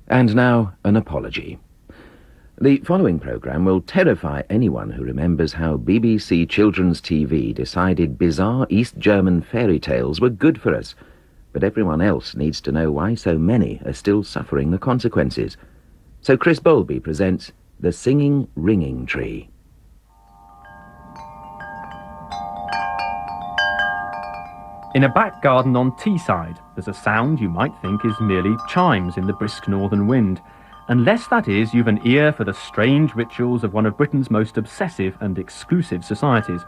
And now, an apology. The following programme will terrify anyone who remembers how BBC Children's TV decided bizarre East German fairy tales were good for us, but everyone else needs to know why so many are still suffering the consequences. So Chris Bowlby presents The Singing Ringing Tree. In a back garden on Teesside, there's a sound you might think is merely chimes in the brisk northern wind. Unless that is, you've an ear for the strange rituals of one of Britain's most obsessive and exclusive societies.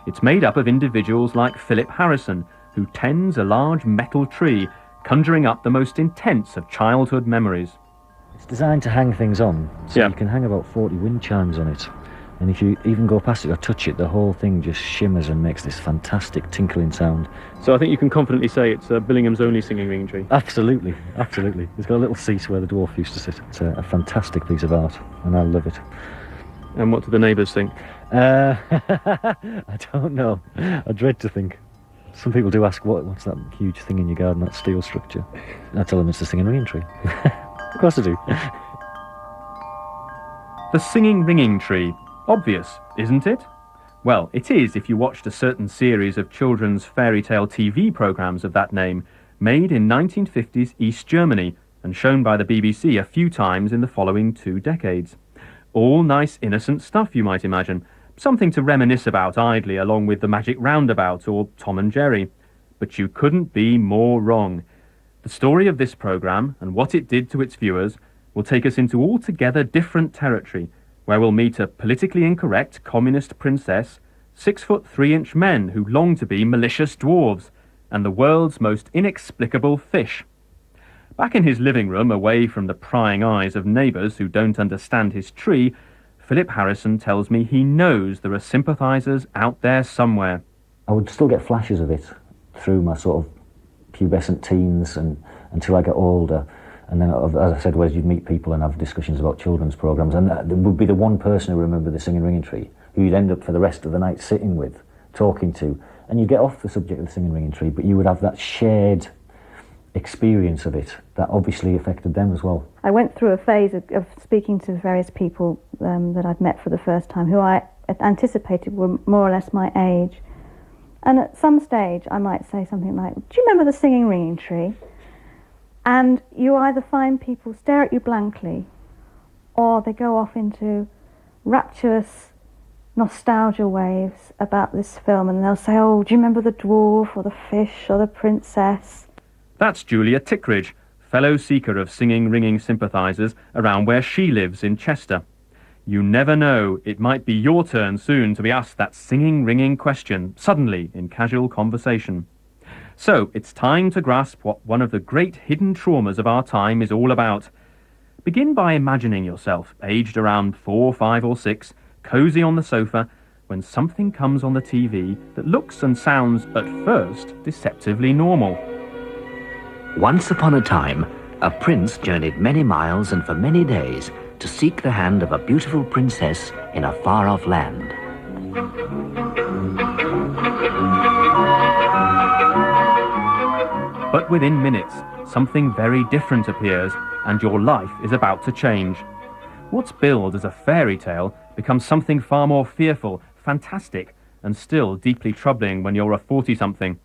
It's made up of individuals like Philip Harrison, who tends a large metal tree, conjuring up the most intense of childhood memories. It's designed to hang things on, so you can hang about 40 wind chimes on it. And if you even go past it or touch it, the whole thing just shimmers and makes this fantastic tinkling sound. So I think you can confidently say it's Billingham's only singing ringing tree. Absolutely, absolutely. It's got a little seat where the dwarf used to sit. It's a fantastic piece of art, and I love it. And what do the neighbours think? I don't know. I dread to think. Some people do ask, what's that huge thing in your garden, that steel structure? I tell them it's the singing ringing tree. Of course I do. The singing ringing tree. Obvious, isn't it? Well, it is if you watched a certain series of children's fairy tale TV programmes of that name, made in 1950s East Germany and shown by the BBC a few times in the following 2 decades. All nice innocent stuff, you might imagine. Something to reminisce about idly along with the Magic Roundabout or Tom and Jerry. But you couldn't be more wrong. The story of this programme and what it did to its viewers will take us into altogether different territory, where we'll meet a politically incorrect communist princess, 6'3" men who long to be malicious dwarves, and the world's most inexplicable fish. Back in his living room, away from the prying eyes of neighbours who don't understand his tree, Philip Harrison tells me he knows there are sympathisers out there somewhere. I would still get flashes of it through my sort of pubescent teens and until I get older. And then, as I said, whereas you'd meet people and have discussions about children's programmes, and there would be the one person who remembered the singing ringing tree, who you'd end up for the rest of the night sitting with, talking to, and you'd get off the subject of the singing ringing tree, but you would have that shared experience of it that obviously affected them as well. I went through a phase of speaking to various people that I'd met for the first time, who I anticipated were more or less my age. And at some stage I might say something like, "Do you remember the singing ringing tree?" And you either find people stare at you blankly, or they go off into rapturous nostalgia waves about this film, and they'll say, "Oh, do you remember the dwarf or the fish or the princess?" That's Julia Tickridge, fellow seeker of singing ringing sympathisers around where she lives in Chester. You never know, it might be your turn soon to be asked that singing ringing question, suddenly in casual conversation. So, it's time to grasp what one of the great hidden traumas of our time is all about. Begin by imagining yourself, aged around 4, 5 or 6, cosy on the sofa, when something comes on the TV that looks and sounds, at first, deceptively normal. Once upon a time, a prince journeyed many miles and for many days to seek the hand of a beautiful princess in a far-off land. But within minutes, something very different appears, and your life is about to change. What's billed as a fairy tale becomes something far more fearful, fantastic, and still deeply troubling when you're a 40-something.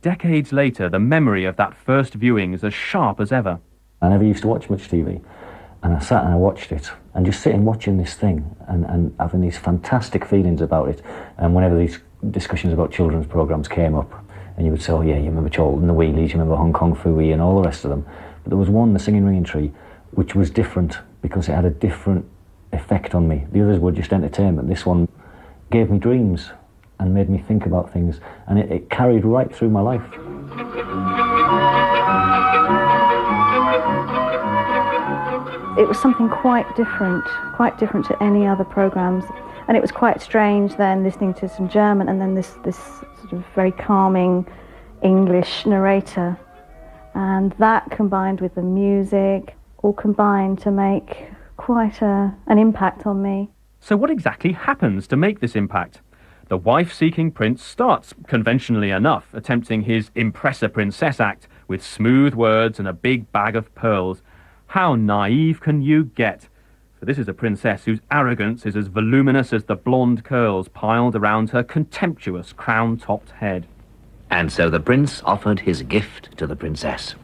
Decades later, the memory of that first viewing is as sharp as ever. I never used to watch much TV, and I sat and I watched it, and just sitting watching this thing and having these fantastic feelings about it. And whenever these discussions about children's programmes came up, and you would say, "Oh yeah, you remember Charlton and the Wheelies, you remember Hong Kong Phooey and all the rest of them." But there was one, the singing ringing tree, which was different because it had a different effect on me. The others were just entertainment. This one gave me dreams and made me think about things, and it carried right through my life. It was something quite different to any other programmes. And it was quite strange then listening to some German and then this sort of very calming English narrator. And that combined with the music, all combined to make quite an impact on me. So what exactly happens to make this impact? The wife-seeking prince starts, conventionally enough, attempting his Impress a Princess act with smooth words and a big bag of pearls. How naive can you get? For this is a princess whose arrogance is as voluminous as the blonde curls piled around her contemptuous crown-topped head. And so the prince offered his gift to the princess.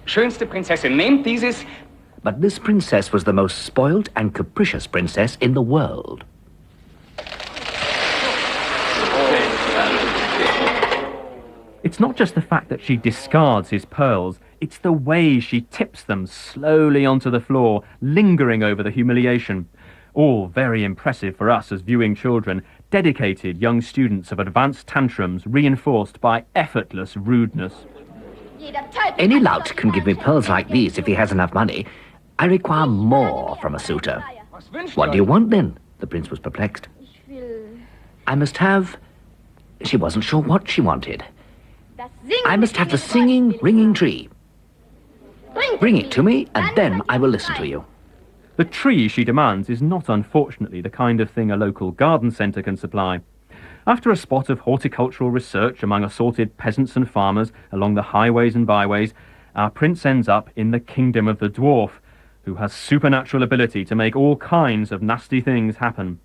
Schönste Prinzessin, nehmt dieses. But this princess was the most spoilt and capricious princess in the world. It's not just the fact that she discards his pearls, it's the way she tips them slowly onto the floor, lingering over the humiliation. All very impressive for us as viewing children, dedicated young students of advanced tantrums reinforced by effortless rudeness. Any lout can give me pearls like these if he has enough money. I require more from a suitor. What do you want, then? The prince was perplexed. I must have... She wasn't sure what she wanted. I must have the singing, ringing tree. Bring it to me, and then I will listen to you. The tree she demands is not, unfortunately, the kind of thing a local garden centre can supply. After a spot of horticultural research among assorted peasants and farmers along the highways and byways, our prince ends up in the kingdom of the dwarf, who has supernatural ability to make all kinds of nasty things happen.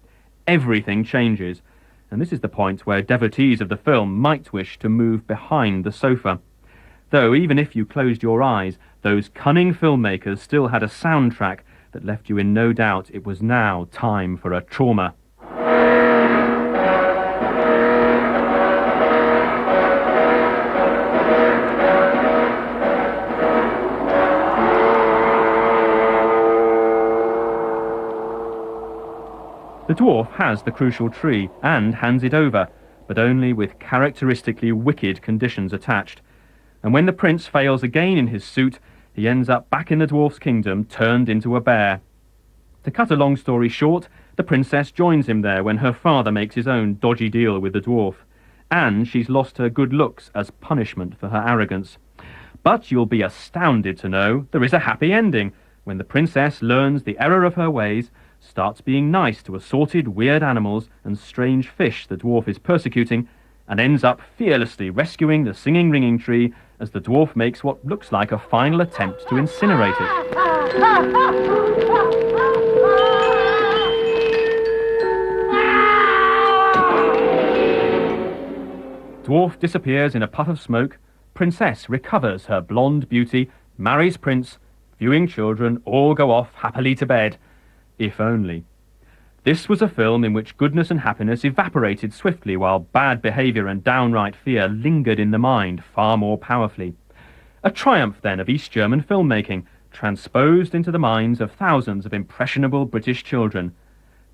Everything changes, and this is the point where devotees of the film might wish to move behind the sofa. Though even if you closed your eyes, those cunning filmmakers still had a soundtrack that left you in no doubt it was now time for a trauma. The dwarf has the crucial tree and hands it over, but only with characteristically wicked conditions attached. And when the prince fails again in his suit, he ends up back in the dwarf's kingdom, turned into a bear. To cut a long story short, the princess joins him there when her father makes his own dodgy deal with the dwarf. And she's lost her good looks as punishment for her arrogance. But you'll be astounded to know there is a happy ending when the princess learns the error of her ways, starts being nice to assorted weird animals and strange fish the dwarf is persecuting, and ends up fearlessly rescuing the singing ringing tree as the dwarf makes what looks like a final attempt to incinerate it. Dwarf disappears in a puff of smoke, princess recovers her blonde beauty, marries prince, viewing children all go off happily to bed. If only. This was a film in which goodness and happiness evaporated swiftly while bad behaviour and downright fear lingered in the mind far more powerfully. A triumph, then, of East German filmmaking, transposed into the minds of thousands of impressionable British children.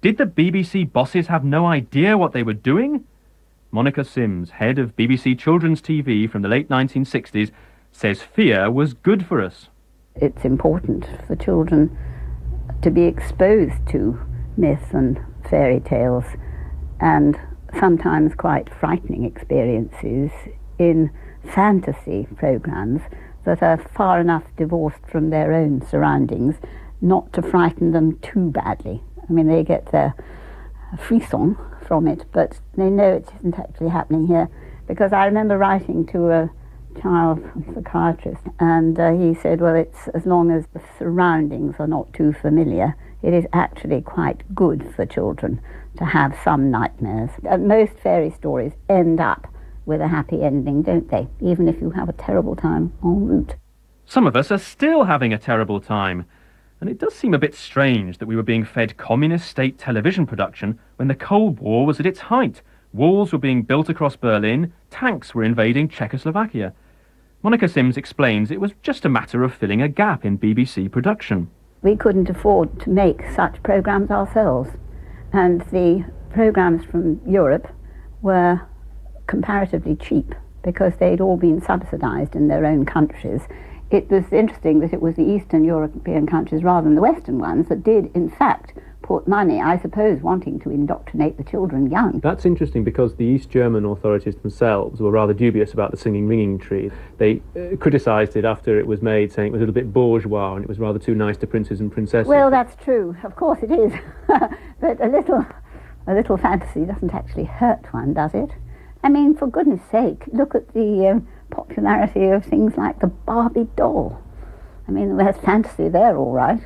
Did the BBC bosses have no idea what they were doing? Monica Sims, head of BBC Children's TV from the late 1960s, says fear was good for us. It's important for children to be exposed to myths and fairy tales and sometimes quite frightening experiences in fantasy programs that are far enough divorced from their own surroundings not to frighten them too badly. I mean, they get their frisson from it, but they know it isn't actually happening here, because I remember writing to a child psychiatrist, and he said, well, it's as long as the surroundings are not too familiar, it is actually quite good for children to have some nightmares. Most fairy stories end up with a happy ending, don't they? Even if you have a terrible time en route. Some of us are still having a terrible time. And it does seem a bit strange that we were being fed communist state television production when the Cold War was at its height. Walls were being built across Berlin, tanks were invading Czechoslovakia. Monica Sims explains it was just a matter of filling a gap in BBC production. We couldn't afford to make such programmes ourselves, and the programmes from Europe were comparatively cheap because they'd all been subsidised in their own countries. It was interesting that it was the Eastern European countries rather than the Western ones that did, in fact, put money, I suppose, wanting to indoctrinate the children young. That's interesting because the East German authorities themselves were rather dubious about the singing ringing tree. They criticised it after it was made, saying it was a little bit bourgeois and it was rather too nice to princes and princesses. Well, that's true. Of course it is. But a little fantasy doesn't actually hurt one, does it? I mean, for goodness sake, look at the popularity of things like the Barbie doll. I mean, there's fantasy there, all right.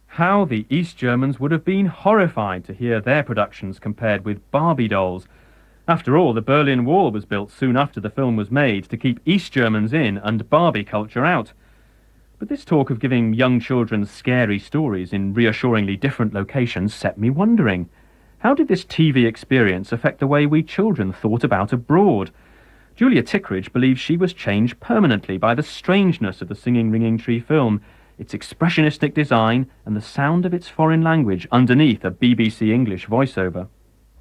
How the East Germans would have been horrified to hear their productions compared with Barbie dolls. After all, the Berlin Wall was built soon after the film was made to keep East Germans in and Barbie culture out. But this talk of giving young children scary stories in reassuringly different locations set me wondering. How did this TV experience affect the way we children thought about abroad? Julia Tickridge believes she was changed permanently by the strangeness of the Singing Ringing Tree film, its expressionistic design and the sound of its foreign language underneath a BBC English voiceover.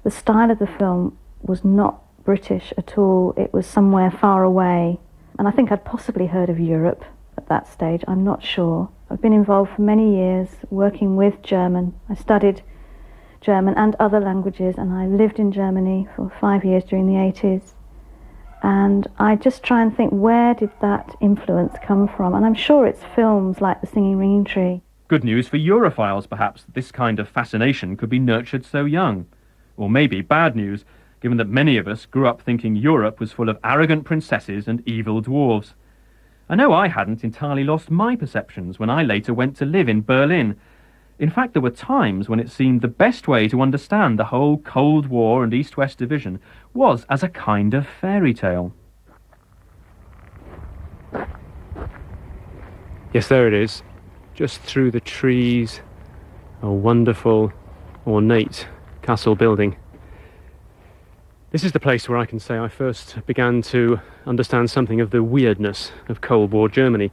The style of the film was not British at all. It was somewhere far away. And I think I'd possibly heard of Europe at that stage. I'm not sure. I've been involved for many years working with German. I studied German and other languages, and I lived in Germany for 5 years during the 80s. And I just try and think, where did that influence come from? And I'm sure it's films like The Singing Ringing Tree. Good news for Europhiles, perhaps, that this kind of fascination could be nurtured so young. Or maybe bad news, given that many of us grew up thinking Europe was full of arrogant princesses and evil dwarves. I know I hadn't entirely lost my perceptions when I later went to live in Berlin. In fact, there were times when it seemed the best way to understand the whole Cold War and East-West division was as a kind of fairy tale. Yes, there it is. Just through the trees, a wonderful, ornate castle building. This is the place where I can say I first began to understand something of the weirdness of Cold War Germany.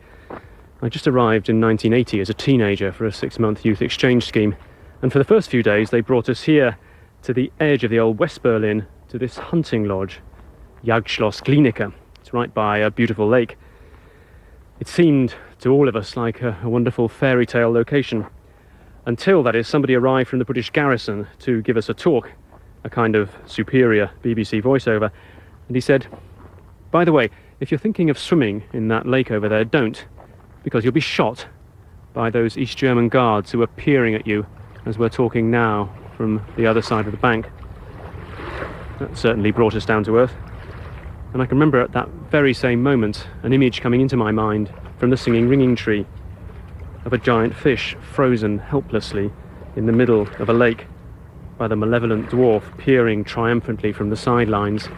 I just arrived in 1980 as a teenager for a 6-month youth exchange scheme, and for the first few days they brought us here to the edge of the old West Berlin, to this hunting lodge, Jagdschloss Glienicke. It's right by a beautiful lake. It seemed to all of us like a wonderful fairy tale location, until, that is, somebody arrived from the British garrison to give us a talk, a kind of superior BBC voiceover, and he said, "By the way, if you're thinking of swimming in that lake over there, don't, because you'll be shot by those East German guards who are peering at you as we're talking now from the other side of the bank." That certainly brought us down to earth. And I can remember at that very same moment an image coming into my mind from The Singing Ringing Tree of a giant fish frozen helplessly in the middle of a lake by the malevolent dwarf peering triumphantly from the sidelines.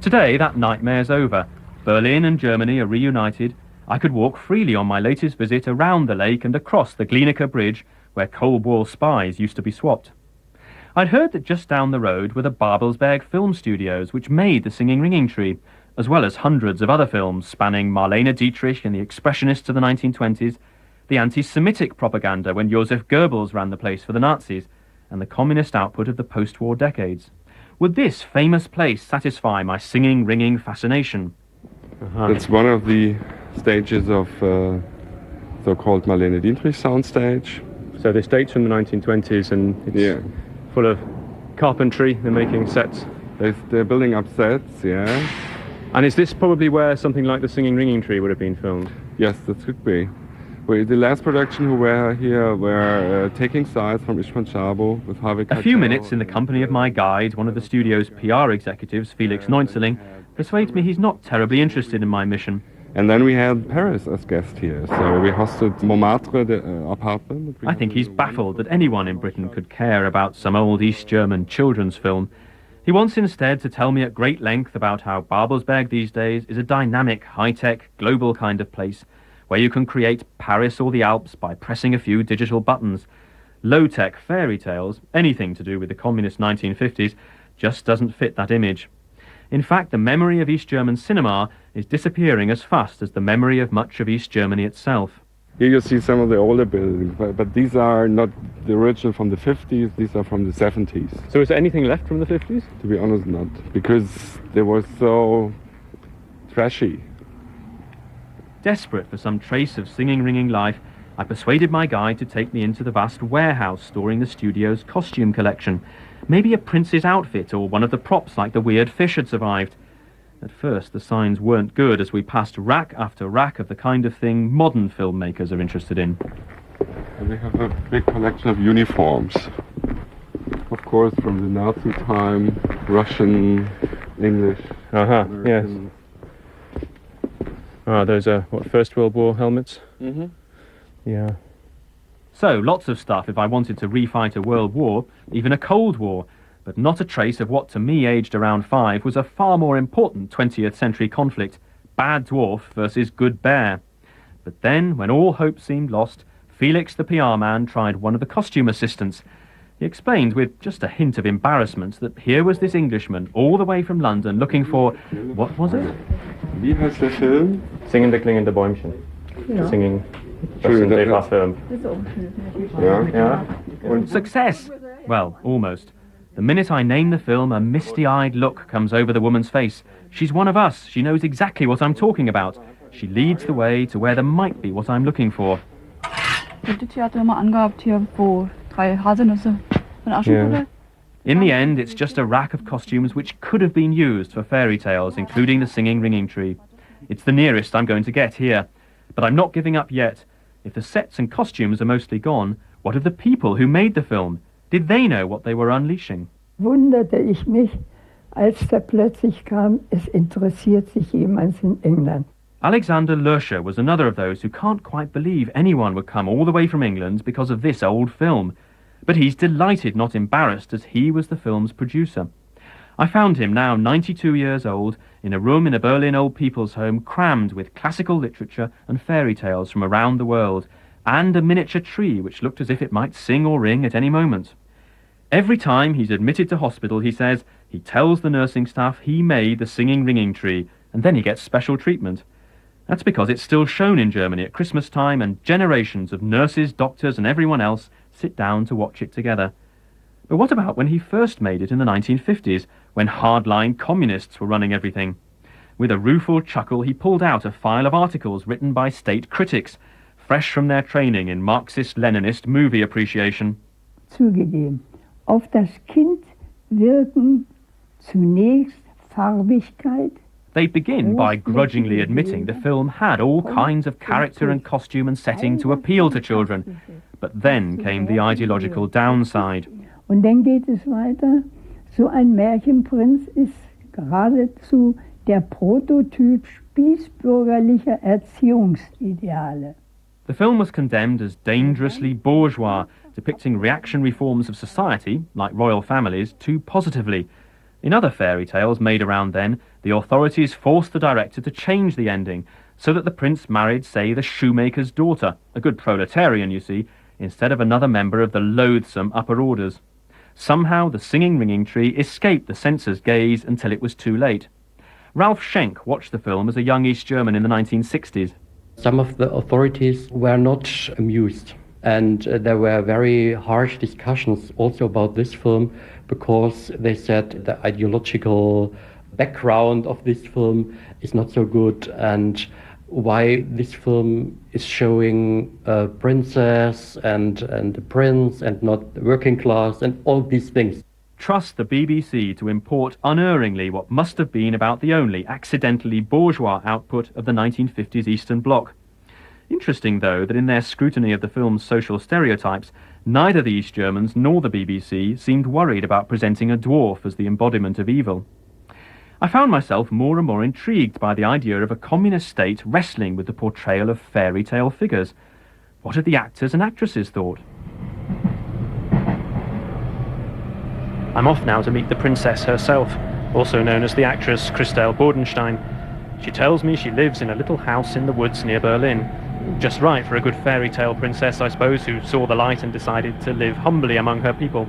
Today, that nightmare's over. Berlin and Germany are reunited. I could walk freely on my latest visit around the lake and across the Glienicke Bridge, where Cold War spies used to be swapped. I'd heard that just down the road were the Babelsberg film studios, which made The Singing Ringing Tree, as well as hundreds of other films spanning Marlene Dietrich and the Expressionists of the 1920s, the anti-Semitic propaganda when Joseph Goebbels ran the place for the Nazis, and the communist output of the post-war decades. Would this famous place satisfy my singing, ringing fascination? It's one of the stages of so-called Marlene Dietrich soundstage. So this dates from the 1920s, and it's full of carpentry. They're making sets. They're building up sets, yeah. And is this probably where something like The Singing Ringing Tree would have been filmed? Yes, that could be. The last production who were here were Taking Sides from Istvan Szabo with Harvey Keitel. A few minutes in the company of my guide, one of the studio's PR executives, Felix Neunzeling, persuades me he's not terribly interested in my mission. And then we had Paris as guest here, so we hosted Montmartre, the apartment. I think he's baffled that anyone in Britain could care about some old East German children's film. He wants instead to tell me at great length about how Babelsberg these days is a dynamic, high-tech, global kind of place, where you can create Paris or the Alps by pressing a few digital buttons. Low-tech fairy tales, anything to do with the communist 1950s, just doesn't fit that image. In fact, the memory of East German cinema is disappearing as fast as the memory of much of East Germany itself. Here you see some of the older buildings, but these are not the original from the 50s, these are from the 70s. So is there anything left from the 50s? To be honest, not, because they were so trashy. Desperate for some trace of singing, ringing life, I persuaded my guide to take me into the vast warehouse storing the studio's costume collection. Maybe a prince's outfit or one of the props like the weird fish had survived. At first, the signs weren't good as we passed rack after rack of the kind of thing modern filmmakers are interested in. And we have a big collection of uniforms. Of course, from the Nazi time, Russian, English, Yes. American. Ah, those are, First World War helmets? Mm-hmm. Yeah. So, lots of stuff if I wanted to refight a world war, even a Cold War, but not a trace of what to me, aged around 5, was a far more important 20th century conflict, bad dwarf versus good bear. But then, when all hope seemed lost, Felix the PR man tried one of the costume assistants. He explained with just a hint of embarrassment that here was this Englishman all the way from London looking for, what was it? Wie heißt der Film? Singende klingende Bäumchen. Ja. Singing. Das sind die Film. Ja. Und Success! Well, almost. The minute I name the film, a misty-eyed look comes over the woman's face. She's one of us. She knows exactly what I'm talking about. She leads the way to where there might be what I'm looking for. Theater immer angehabt hier, wo 3 Haselnüsse von Aschenputtel. In the end, it's just a rack of costumes which could have been used for fairy tales, including the singing ringing tree. It's the nearest I'm going to get here. But I'm not giving up yet. If the sets and costumes are mostly gone, what of the people who made the film? Did they know what they were unleashing? Wunderte ich mich, als da plötzlich kam, es interessiert sich jemand in England. Alexander Löscher was another of those who can't quite believe anyone would come all the way from England because of this old film. But he's delighted, not embarrassed, as he was the film's producer. I found him, now 92 years old, in a room in a Berlin old people's home crammed with classical literature and fairy tales from around the world, and a miniature tree which looked as if it might sing or ring at any moment. Every time he's admitted to hospital, he says, he tells the nursing staff he made the singing ringing tree, and then he gets special treatment. That's because it's still shown in Germany at Christmas time, and generations of nurses, doctors and everyone else sit down to watch it together. But what about when he first made it in the 1950s, when hardline communists were running everything? With a rueful chuckle, he pulled out a file of articles written by state critics, fresh from their training in Marxist-Leninist movie appreciation. Zugegeben, auf das Kind wirken zunächst Farbigkeit. They begin by grudgingly admitting the film had all kinds of character and costume and setting to appeal to children. But then came the ideological downside. Und dann geht es weiter. So ein Märchenprinz ist geradezu der Prototyp spießbürgerlicher Erziehungsideale. The film was condemned as dangerously bourgeois, depicting reactionary forms of society, like royal families, too positively. In other fairy tales made around then, the authorities forced the director to change the ending, so that the prince married, say, the shoemaker's daughter, a good proletarian, you see, instead of another member of the loathsome upper orders. Somehow the singing ringing tree escaped the censor's gaze until it was too late. Ralph Schenk watched the film as a young East German in the 1960s. Some of the authorities were not amused, and there were very harsh discussions also about this film, because they said the ideological background of this film is not so good, and why this film is showing a princess and a prince and not the working class and all these things. Trust the BBC to import unerringly what must have been about the only accidentally bourgeois output of the 1950s Eastern Bloc. Interesting, though, that in their scrutiny of the film's social stereotypes, neither the East Germans nor the BBC seemed worried about presenting a dwarf as the embodiment of evil. I found myself more and more intrigued by the idea of a communist state wrestling with the portrayal of fairy tale figures. What had the actors and actresses thought? I'm off now to meet the princess herself, also known as the actress Christel Bodenstein. She tells me she lives in a little house in the woods near Berlin. Just right for a good fairy tale princess, I suppose, who saw the light and decided to live humbly among her people.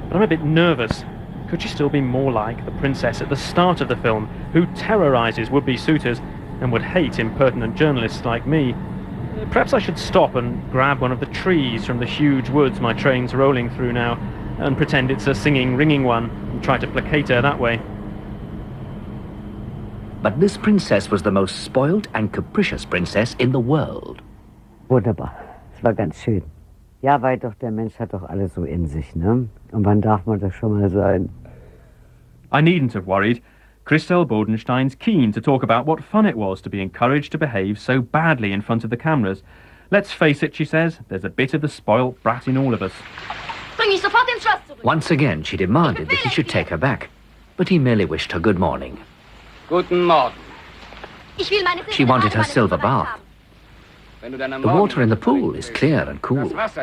But I'm a bit nervous. Could she still be more like the princess at the start of the film, who terrorizes would-be suitors and would hate impertinent journalists like me? Perhaps I should stop and grab one of the trees from the huge woods my train's rolling through now, and pretend it's a singing, ringing one, and try to placate her that way. But this princess was the most spoilt and capricious princess in the world. Wunderbar. Es war ganz schön. Ja, weil doch der Mensch hat doch alles so in sich, ne? Und wann darf man das schon mal sein? I needn't have worried. Christel Bodenstein's keen to talk about what fun it was to be encouraged to behave so badly in front of the cameras. Let's face it, she says, there's a bit of the spoilt brat in all of us. Once again, she demanded that he should take her back, but he merely wished her good morning. Guten Morgen. She wanted her silver bath. The water in the pool is clear and cool. But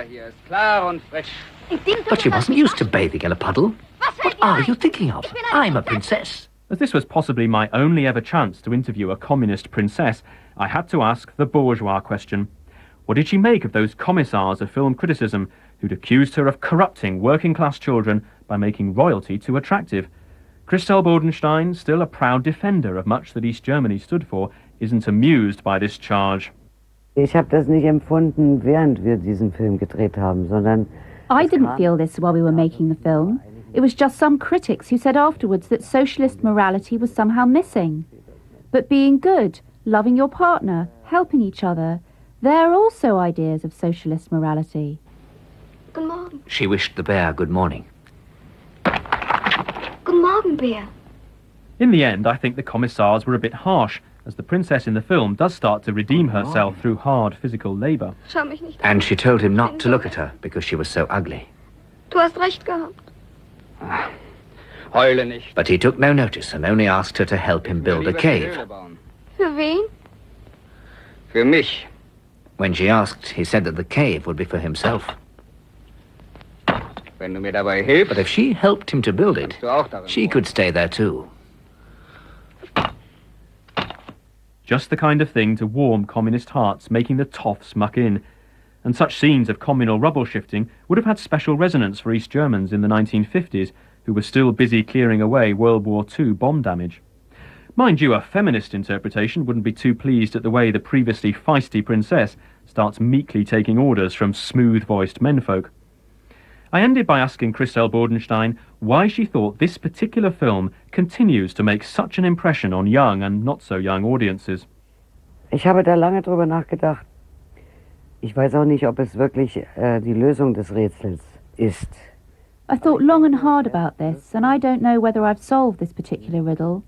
she wasn't used to bathing in a puddle. What are you thinking of? I'm a princess. As this was possibly my only ever chance to interview a communist princess, I had to ask the bourgeois question. What did she make of those commissars of film criticism who'd accused her of corrupting working-class children by making royalty too attractive? Christel Bodenstein, still a proud defender of much that East Germany stood for, isn't amused by this charge. Ich habe das nicht empfunden, während wir diesen Film gedreht haben, sondern I didn't feel this while we were making the film. It was just some critics who said afterwards that socialist morality was somehow missing. But being good, loving your partner, helping each other, they're also ideas of socialist morality. Guten Morgen. She wished the bear good morning. Guten Morgen, Bär. In the end, I think the commissars were a bit harsh, as the princess in the film does start to redeem herself through hard physical labour. Schau mich nicht an. And she told him not to look at her because she was so ugly. Du hast recht gehabt. Heule nicht. But he took no notice and only asked her to help him build a cave. Für wen? Für mich. When she asked, he said that the cave would be for himself. Wenn du mir dabei hilfst, but if she helped him to build it, she could stay there too. Just the kind of thing to warm communist hearts, making the toffs muck in. And such scenes of communal rubble shifting would have had special resonance for East Germans in the 1950s, who were still busy clearing away World War II bomb damage. Mind you, a feminist interpretation wouldn't be too pleased at the way the previously feisty princess starts meekly taking orders from smooth-voiced menfolk. I ended by asking Christel Bodenstein why she thought this particular film continues to make such an impression on young and not-so-young audiences. Ich habe da lange drüber nachgedacht. Ich weiß auch nicht, ob es wirklich die Lösung des Rätsels ist. I thought long and hard about this, and I don't know whether I've solved this particular riddle.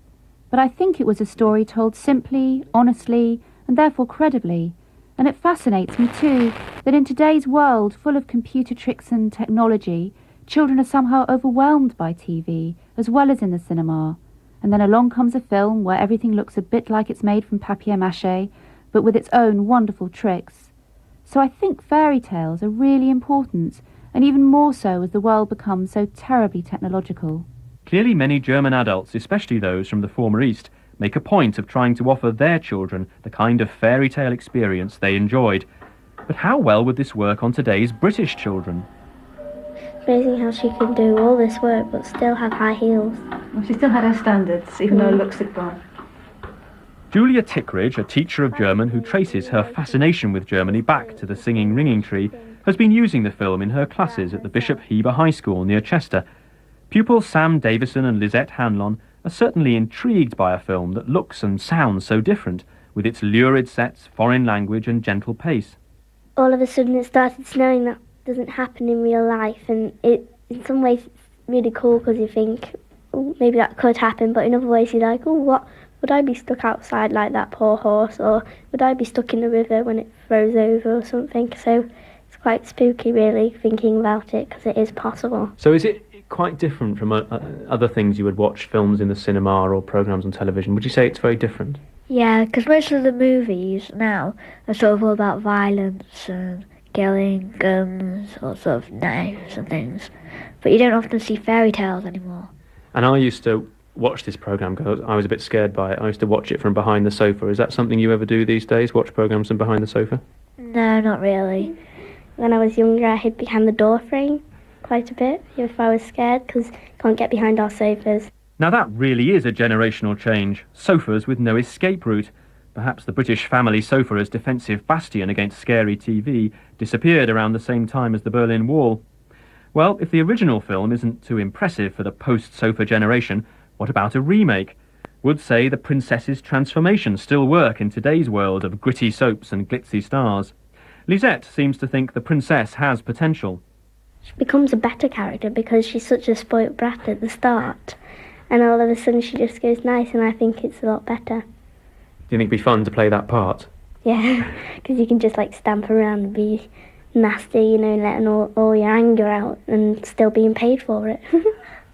But I think it was a story told simply, honestly, and therefore credibly. And it fascinates me too, that in today's world full of computer tricks and technology, children are somehow overwhelmed by TV, as well as in the cinema. And then along comes a film where everything looks a bit like it's made from papier-mâché, but with its own wonderful tricks. So I think fairy tales are really important, and even more so as the world becomes so terribly technological. Clearly many German adults, especially those from the former East, make a point of trying to offer their children the kind of fairy tale experience they enjoyed. But how well would this work on today's British children? It's amazing how she can do all this work but still have high heels. Well, she still had her standards, even though her looks had gone. Julia Tickridge, a teacher of German who traces her fascination with Germany back to the Singing Ringing Tree, has been using the film in her classes at the Bishop Heber High School near Chester. Pupils Sam Davison and Lisette Hanlon are certainly intrigued by a film that looks and sounds so different, with its lurid sets, foreign language and gentle pace. All of a sudden it started snowing. That doesn't happen in real life, and it, in some ways it's really cool because you think, oh, maybe that could happen, but in other ways you're like, oh, what, would I be stuck outside like that poor horse, or would I be stuck in the river when it froze over or something? So it's quite spooky really thinking about it, because it is possible. So is it quite different from other things you would watch, films in the cinema or programmes on television? Would you say it's very different? Yeah, because most of the movies now are sort of all about violence and killing, guns, or sort of knives and things. But you don't often see fairy tales anymore. And I used to watch this programme because I was a bit scared by it. I used to watch it from behind the sofa. Is that something you ever do these days, watch programmes from behind the sofa? No, not really. When I was younger I hid behind the door frame quite a bit if I was scared, because you can't get behind our sofas. Now that really is a generational change. Sofas with no escape route. Perhaps the British family sofa as defensive bastion against scary TV disappeared around the same time as the Berlin Wall. Well, if the original film isn't too impressive for the post-sofa generation, what about a remake? Would, say, the princess's transformation still work in today's world of gritty soaps and glitzy stars? Lisette seems to think the princess has potential. She becomes a better character because she's such a spoilt brat at the start, and all of a sudden she just goes nice, and I think it's a lot better. Do you think it'd be fun to play that part? Yeah, because you can just like stamp around and be nasty, you know, letting all your anger out and still being paid for it.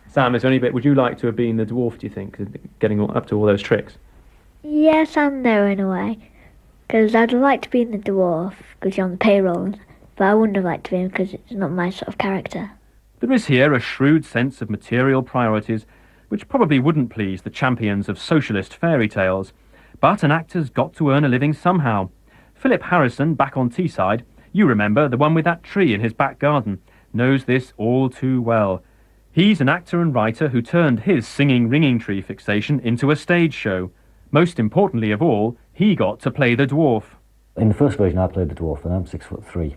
Sam, is there any bit, would you like to have been the dwarf, do you think, getting up to all those tricks? Yes and no in a way. Because I'd like to be in the dwarf, because you're on the payroll, but I wouldn't have liked to be him because it's not my sort of character. There is here a shrewd sense of material priorities which probably wouldn't please the champions of socialist fairy tales. But an actor's got to earn a living somehow. Philip Harrison, back on Teesside, you remember, the one with that tree in his back garden, knows this all too well. He's an actor and writer who turned his singing ringing tree fixation into a stage show. Most importantly of all, he got to play the dwarf. In the first version I played the dwarf and I'm 6'3",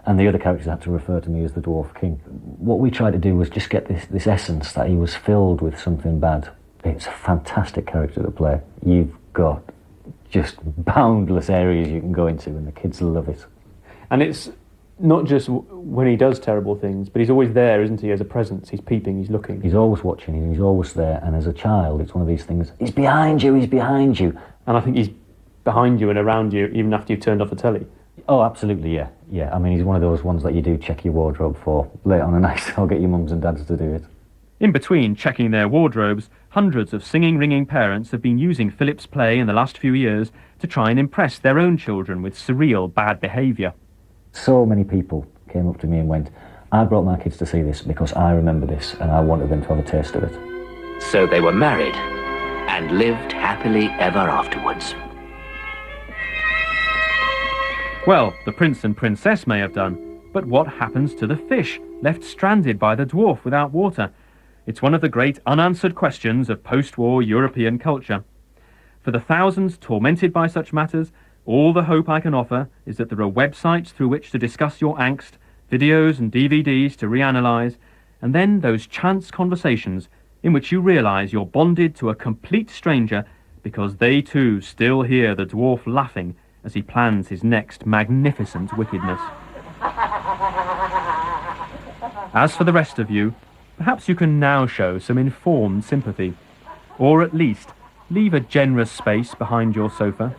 and the other characters had to refer to me as the Dwarf King. What we tried to do was just get this essence that he was filled with something bad. It's a fantastic character to play. You've got just boundless areas you can go into and the kids love it. And it's not just when he does terrible things, but he's always there, isn't he, as a presence? He's peeping, he's looking. He's always watching and he's always there, and as a child it's one of these things, he's behind you. And I think he's behind you and around you even after you've turned off the telly. Oh, absolutely, yeah. I mean, he's one of those ones that you do check your wardrobe for later on a night. I'll get your mums and dads to do it. In between checking their wardrobes, hundreds of singing ringing parents have been using Philip's play in the last few years to try and impress their own children with surreal bad behaviour. So many people came up to me and went, I brought my kids to see this because I remember this and I wanted them to have a taste of it. So they were married and lived happily ever afterwards. Well, the prince and princess may have done, but what happens to the fish left stranded by the dwarf without water? It's one of the great unanswered questions of post-war European culture. For the thousands tormented by such matters, all the hope I can offer is that there are websites through which to discuss your angst, videos and DVDs to reanalyse, and then those chance conversations in which you realise you're bonded to a complete stranger because they too still hear the dwarf laughing as he plans his next magnificent wickedness. As for the rest of you, perhaps you can now show some informed sympathy, or at least leave a generous space behind your sofa